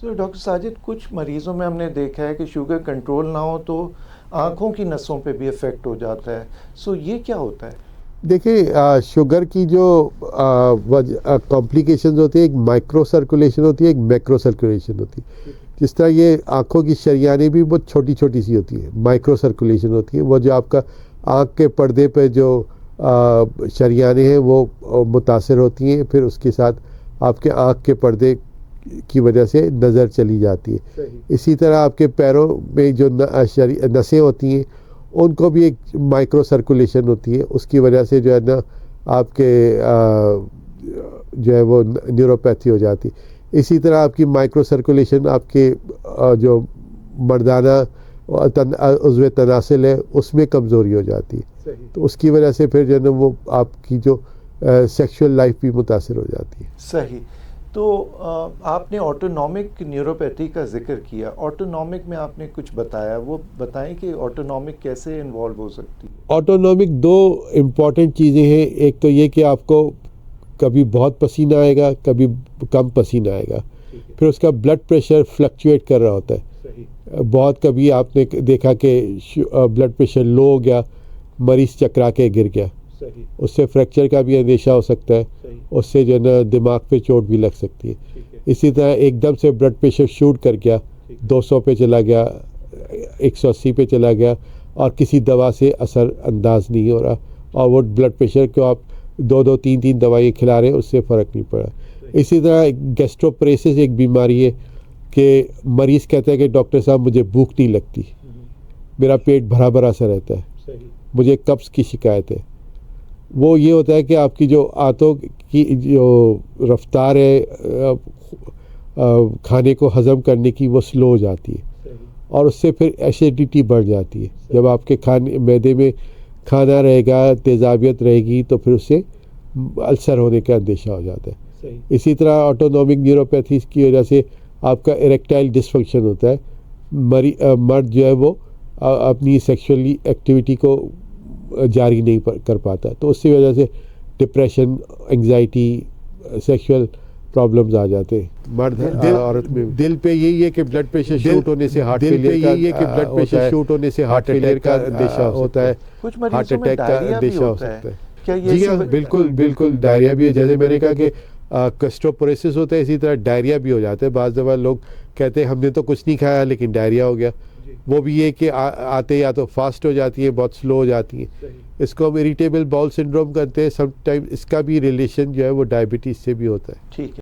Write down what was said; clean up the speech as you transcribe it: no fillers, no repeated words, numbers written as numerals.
Doctor Sajid, کچھ مریضوں میں ہم نے دیکھا ہے کہ شوگر کنٹرول نہ ہو تو آنکھوں کی نسوں پہ بھی افیکٹ ہو جاتا ہے، یہ کیا ہوتا ہے؟ دیکھیں، شوگر کی جو کمپلیکیشنز ہوتی ہیں، ایک مائکرو سرکولیشن ہوتی ہے، ایک میکرو سرکولیشن ہوتی ہے. جس طرح یہ آنکھوں کی شریانیں بھی بہت چھوٹی چھوٹی سی ہوتی ہیں، مائکرو سرکولیشن ہوتی ہے. وہ جو آپ کا آنکھ کے پردے پہ جو شریانیں ہیں وہ متاثر ہوتی ہیں، پھر اس کے ساتھ آپ کے آنکھ کے پردے کی وجہ سے نظر چلی جاتی ہے. اسی طرح آپ کے پیروں میں جو نسیں ہوتی ہیں ان کو بھی ایک مائکرو سرکولیشن ہوتی ہے، اس کی وجہ سے جو ہے نا آپ کے جو ہے وہ نیوروپیتھی ہو جاتی. اسی طرح آپ کی مائکرو سرکولیشن آپ کے جو مردانہ عضو تناسل ہے اس میں کمزوری ہو جاتی ہے. تو اس کی وجہ سے پھر جو ہے نا وہ آپ کی جو سیکشول لائف بھی متاثر ہو جاتی ہے. صحیح. تو آپ نے آٹونومک نیوروپیتھی کا ذکر کیا. آٹونومک میں آپ نے کچھ بتایا، وہ بتائیں کہ آٹونومک کیسے انوالو ہو سکتی ہے؟ آٹونومک دو امپورٹنٹ چیزیں ہیں. ایک تو یہ کہ آپ کو کبھی بہت پسینہ آئے گا، کبھی کم پسینہ آئے گا. پھر اس کا بلڈ پریشر فلکچویٹ کر رہا ہوتا ہے. بہت کبھی آپ نے دیکھا کہ بلڈ پریشر لو ہو گیا، مریض چکرا کے گر گیا، اس سے فریکچر کا بھی اندیشہ ہو سکتا ہے. اس سے جو ہے نا دماغ پہ چوٹ بھی لگ سکتی ہے. اسی طرح ایک دم سے بلڈ پریشر شوٹ کر گیا، 200 پہ چلا گیا، 180 پہ چلا گیا، اور کسی دوا سے اثر انداز نہیں ہو رہا، اور وہ بلڈ پریشر کو آپ 2 3 دوائیں کھلا رہے ہیں، اس سے فرق نہیں پڑا. اسی طرح گیسٹروپریسس ایک بیماری ہے کہ مریض کہتا ہے کہ ڈاکٹر صاحب مجھے بھوک نہیں لگتی، میرا پیٹ بھرا بھرا سا رہتا ہے، مجھے قبض کی شکایت ہے. وہ یہ ہوتا ہے کہ آپ کی جو آنتوں کی جو رفتار ہے کھانے کو ہضم کرنے کی وہ سلو ہو جاتی ہے، اور اس سے پھر ایسیڈیٹی بڑھ جاتی ہے. جب آپ کے معدے میں کھانا رہے گا، تیزابیت رہے گی، تو پھر اس سے السر ہونے کا اندیشہ ہو جاتا ہے. اسی طرح آٹونومک نیوروپیتھی کی وجہ سے آپ کا اریکٹائل ڈسفنکشن ہوتا ہے. مرد جو ہے وہ اپنی سیکشولی ایکٹیویٹی کو جاری نہیں کر پاتا، تو اس کی وجہ سے ڈپریشن، انگزائٹی، سیکشول پرابلمز آ جاتے ہیں. مرد عورت میں دل پہ یہی ہے کہ بلڈ پریشر شوٹ ہونے سے ہارٹ فیلئر کا اندیشہ ہوتا ہے، ہارٹ اٹیک کا اندیشہ ہو سکتا ہے. جی ہاں، بالکل ڈائریا بھی ہے. جیسے میں نے کہا کہ گیسٹروپریسس ہوتا ہے، اسی طرح ڈائریا بھی ہو جاتا ہے. بعض دفعہ لوگ کہتے ہیں ہم نے تو کچھ نہیں کھایا لیکن ڈائریا ہو گیا. وہ بھی یہ کہ آتے یا تو فاسٹ ہو جاتی ہیں، بہت سلو ہو جاتی ہیں. اس کو ہم اریٹیبل باؤل سنڈروم کہتے ہیں. سم ٹائم اس کا بھی ریلیشن جو ہے وہ ڈائبٹیز سے بھی ہوتا ہے. ٹھیک ہے.